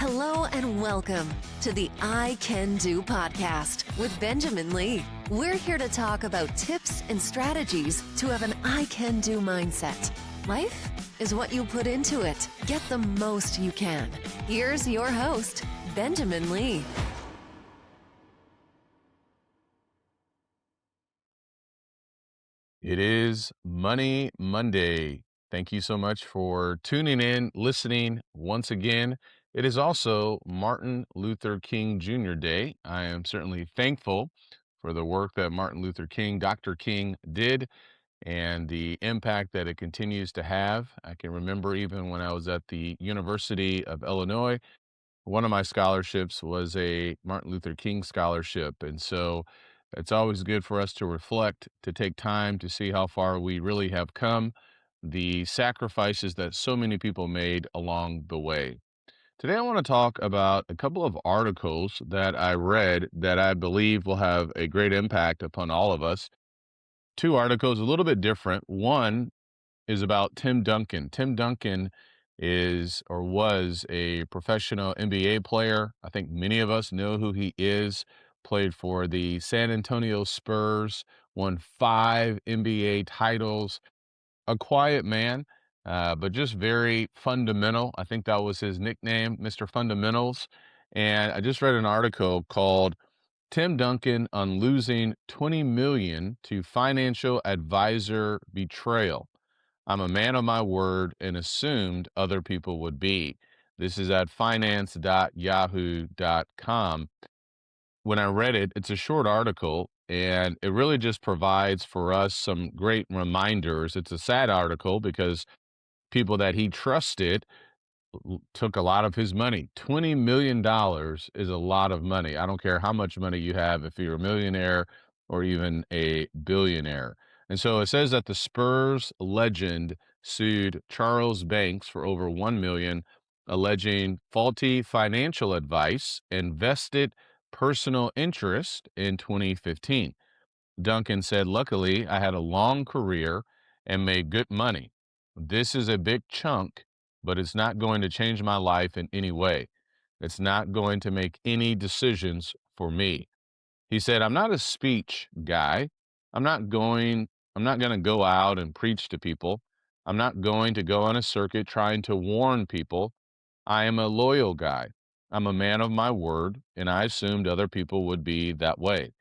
Hello and welcome to the I Can Do podcast with Benjamin Lee. We're here to talk about tips and strategies to have an I Can Do mindset. Life is what you put into it. Get the most you can. Here's your host, Benjamin Lee. It is Money Monday. Thank you so much for tuning in, listening once again. It is also Martin Luther King Jr. Day. I am certainly thankful for the work that Martin Luther King, Dr. King, did and the impact that it continues to have. I can remember even when I was at the University of Illinois, one of my scholarships was a Martin Luther King scholarship. And so it's always good for us to reflect, to take time to see how far we really have come, the sacrifices that so many people made along the way. Today, I want to talk about a couple of articles that I read that I believe will have a great impact upon all of us. Two articles, a little bit different. One is about Tim Duncan. Tim Duncan is or was a professional NBA player. I think many of us know who he is. Played for the San Antonio Spurs, won 5 NBA titles. A quiet man, but just very fundamental. I think that was his nickname, Mr. Fundamentals. And I just read an article called Tim Duncan on losing $20 million to financial advisor betrayal. I'm a man of my word and assumed other people would be. This is at finance.yahoo.com. When I read it, it's a short article and it really just provides for us some great reminders. It's a sad article because people that he trusted took a lot of his money. $20 million is a lot of money. I don't care how much money you have, if you're a millionaire or even a billionaire. And so it says that the Spurs legend sued Charles Banks for over $1 million, alleging faulty financial advice and vested personal interest in 2015. Duncan said, "Luckily, I had a long career and made good money. This is a big chunk, but it's not going to change my life in any way. It's not going to make any decisions for me." He said, "I'm not a speech guy. I'm not going to go out and preach to people. I'm not going to go on a circuit trying to warn people. I am a loyal guy. I'm a man of my word, and I assumed other people would be that way.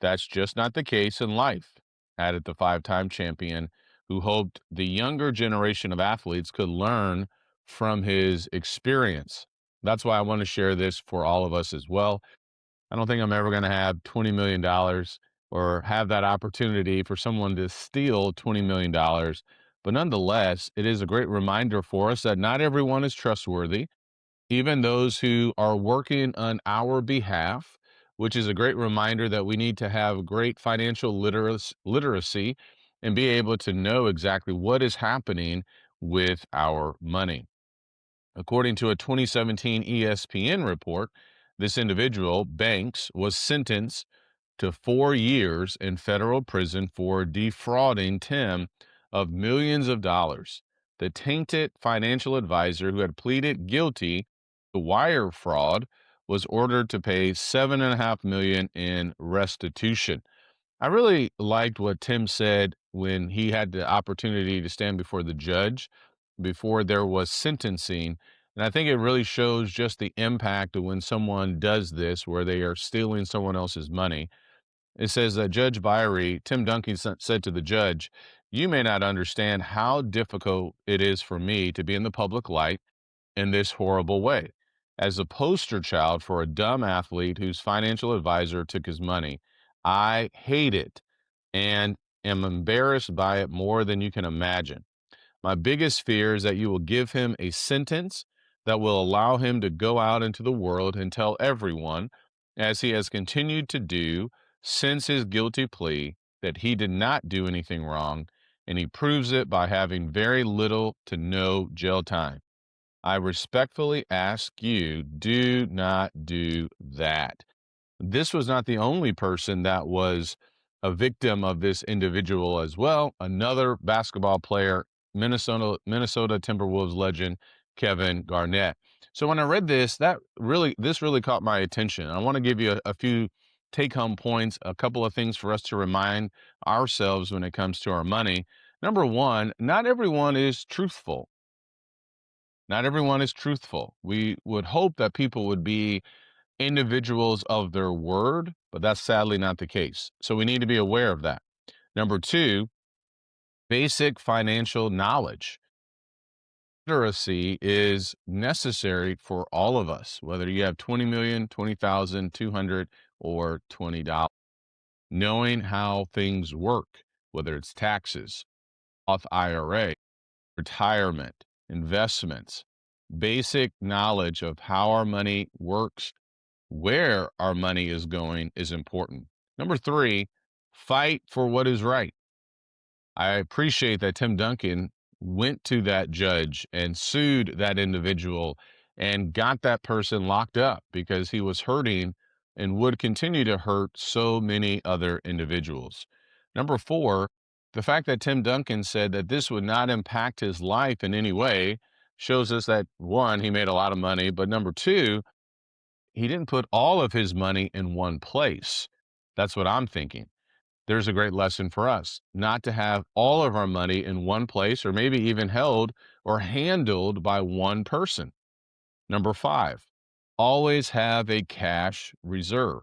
That's just not the case in life," added the 5-time champion, who hoped the younger generation of athletes could learn from his experience. That's why I want to share this for all of us as well. I don't think I'm ever going to have $20 million or have that opportunity for someone to steal $20 million. But nonetheless, it is a great reminder for us that not everyone is trustworthy, even those who are working on our behalf, which is a great reminder that we need to have great financial literacy and be able to know exactly what is happening with our money. According to a 2017 ESPN report, this individual, Banks, was sentenced to 4 years in federal prison for defrauding Tim of millions of dollars. The tainted financial advisor who had pleaded guilty to wire fraud was ordered to pay $7.5 million in restitution. I really liked what Tim said when he had the opportunity to stand before the judge before there was sentencing. And I think it really shows just the impact of when someone does this, where they are stealing someone else's money. It says that Judge Byrie, Tim Duncan said to the judge, "You may not understand how difficult it is for me to be in the public light in this horrible way. As a poster child for a dumb athlete whose financial advisor took his money, I hate it and am embarrassed by it more than you can imagine. My biggest fear is that you will give him a sentence that will allow him to go out into the world and tell everyone, as he has continued to do since his guilty plea, that he did not do anything wrong, and he proves it by having very little to no jail time. I respectfully ask you, do not do that." This was not the only person that was a victim of this individual as well. Another basketball player, Minnesota Timberwolves legend, Kevin Garnett. So when I read this, this really caught my attention. I want to give you a few take home points, a couple of things for us to remind ourselves when it comes to our money. Number one, not everyone is truthful. Not everyone is truthful. We would hope that people would be individuals of their word, but that's sadly not the case. So we need to be aware of that. Number two, basic financial knowledge. Literacy is necessary for all of us, whether you have 20 million, 20,000, 200, or $20. Knowing how things work, whether it's taxes, Roth IRA, retirement, investments, basic knowledge of how our money works, where our money is going is important. Number three, fight for what is right. I appreciate that Tim Duncan went to that judge and sued that individual and got that person locked up because he was hurting and would continue to hurt so many other individuals. Number four, the fact that Tim Duncan said that this would not impact his life in any way shows us that one, he made a lot of money, but number two, he didn't put all of his money in one place. That's what I'm thinking. There's a great lesson for us not to have all of our money in one place or maybe even held or handled by one person. Number five, always have a cash reserve.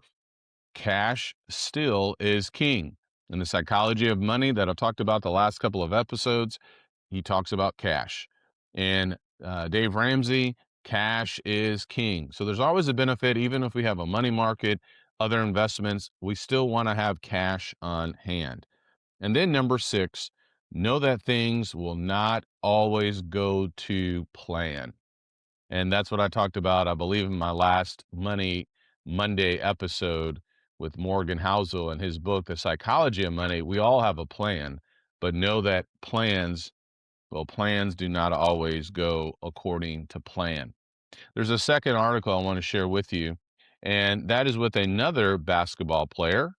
Cash still is king. In the psychology of money that I've talked about the last couple of episodes, he talks about cash. And Dave Ramsey, cash is king. So there's always a benefit, even if we have a money market, other investments, we still want to have cash on hand. And then number six, know that things will not always go to plan. And that's what I talked about, I believe, in my last Money Monday episode with Morgan Housel and his book, The Psychology of Money. We all have a plan, but know that plans do not always go according to plan. There's a second article I want to share with you, and that is with another basketball player.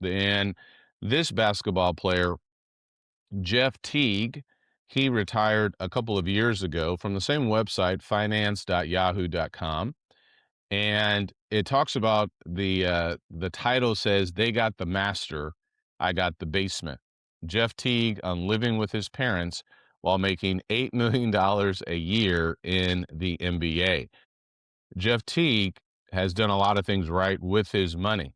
And this basketball player, Jeff Teague, he retired a couple of years ago from the same website, finance.yahoo.com. And it talks about the title says, They Got the Master, I Got the Basement. Jeff Teague on living with his parents while making $8 million a year in the NBA. Jeff Teague has done a lot of things right with his money.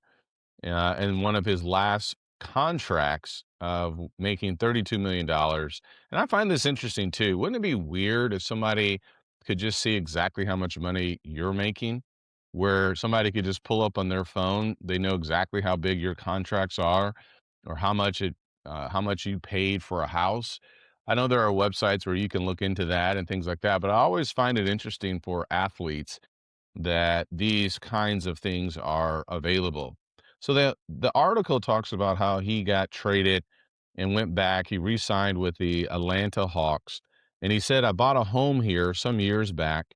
In one of his last contracts of making $32 million. And I find this interesting too. Wouldn't it be weird if somebody could just see exactly how much money you're making, where somebody could just pull up on their phone, they know exactly how big your contracts are or how much you paid for a house. I know there are websites where you can look into that and things like that, but I always find it interesting for athletes that these kinds of things are available. So the article talks about how he got traded and went back. He re-signed with the Atlanta Hawks. And he said, I bought a home here some years back.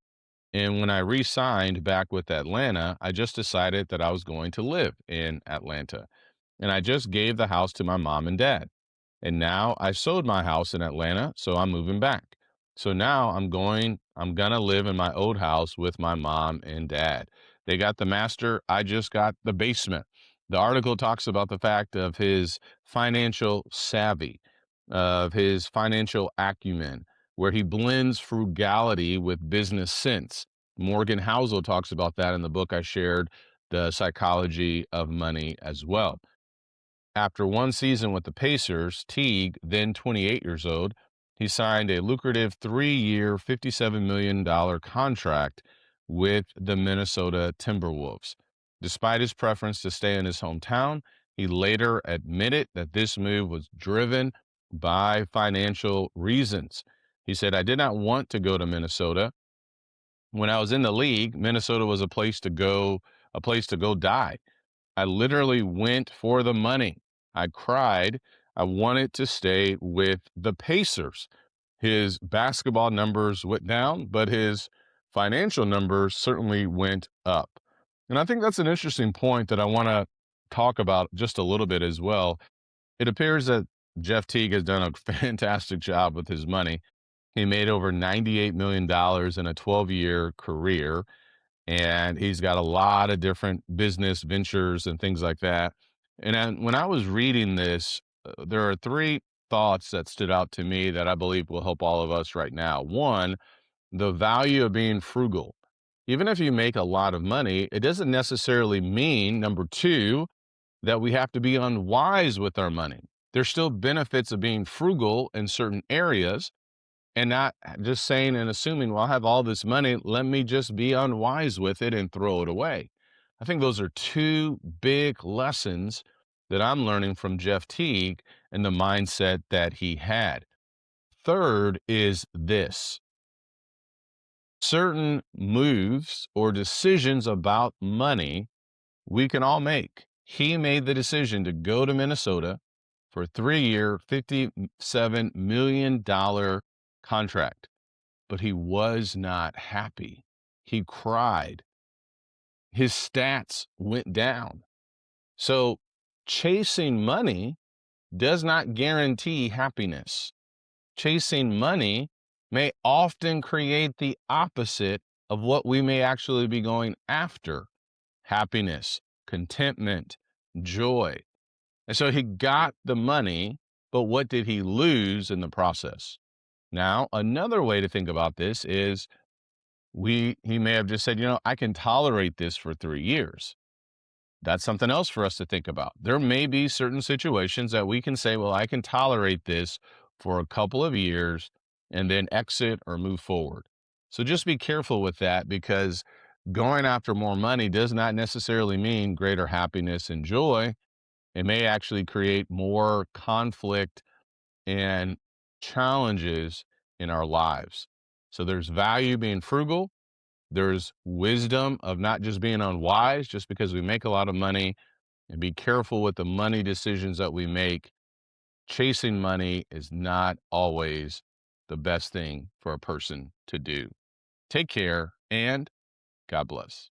And when I re-signed back with Atlanta, I just decided that I was going to live in Atlanta. And I just gave the house to my mom and dad. And now I sold my house in Atlanta, so I'm moving back. So now I'm gonna live in my old house with my mom and dad. They got the master, I just got the basement. The article talks about the fact of his financial savvy, of his financial acumen, where he blends frugality with business sense. Morgan Housel talks about that in the book I shared, The Psychology of Money, as well. After one season with the Pacers, Teague, then 28 years old, he signed a lucrative 3-year, $57 million contract with the Minnesota Timberwolves. Despite his preference to stay in his hometown, he later admitted that this move was driven by financial reasons. He said, I did not want to go to Minnesota. When I was in the league, Minnesota was a place to go die. I literally went for the money. I cried. I wanted to stay with the Pacers. His basketball numbers went down, but his financial numbers certainly went up. And I think that's an interesting point that I want to talk about just a little bit as well. It appears that Jeff Teague has done a fantastic job with his money. He made over $98 million in a 12-year career, and he's got a lot of different business ventures and things like that. And then when I was reading this, there are three thoughts that stood out to me that I believe will help all of us right now. One, the value of being frugal. Even if you make a lot of money, it doesn't necessarily mean, number two, that we have to be unwise with our money. There's still benefits of being frugal in certain areas and not just saying and assuming, well, I have all this money, let me just be unwise with it and throw it away. I think those are two big lessons that I'm learning from Jeff Teague and the mindset that he had. Third is this: certain moves or decisions about money we can all make. He made the decision to go to Minnesota for a 3-year, $57 million contract, but he was not happy. He cried. His stats went down. So chasing money does not guarantee happiness. Chasing money may often create the opposite of what we may actually be going after: happiness, contentment, joy. And so he got the money, but what did he lose in the process? Now, another way to think about this is he may have just said, I can tolerate this for 3 years. That's something else for us to think about. There may be certain situations that we can say, well, I can tolerate this for a couple of years and then exit or move forward. So just be careful with that, because going after more money does not necessarily mean greater happiness and joy. It may actually create more conflict and challenges in our lives. So there's value being frugal. There's wisdom of not just being unwise just because we make a lot of money, and be careful with the money decisions that we make. Chasing money is not always the best thing for a person to do. Take care and God bless.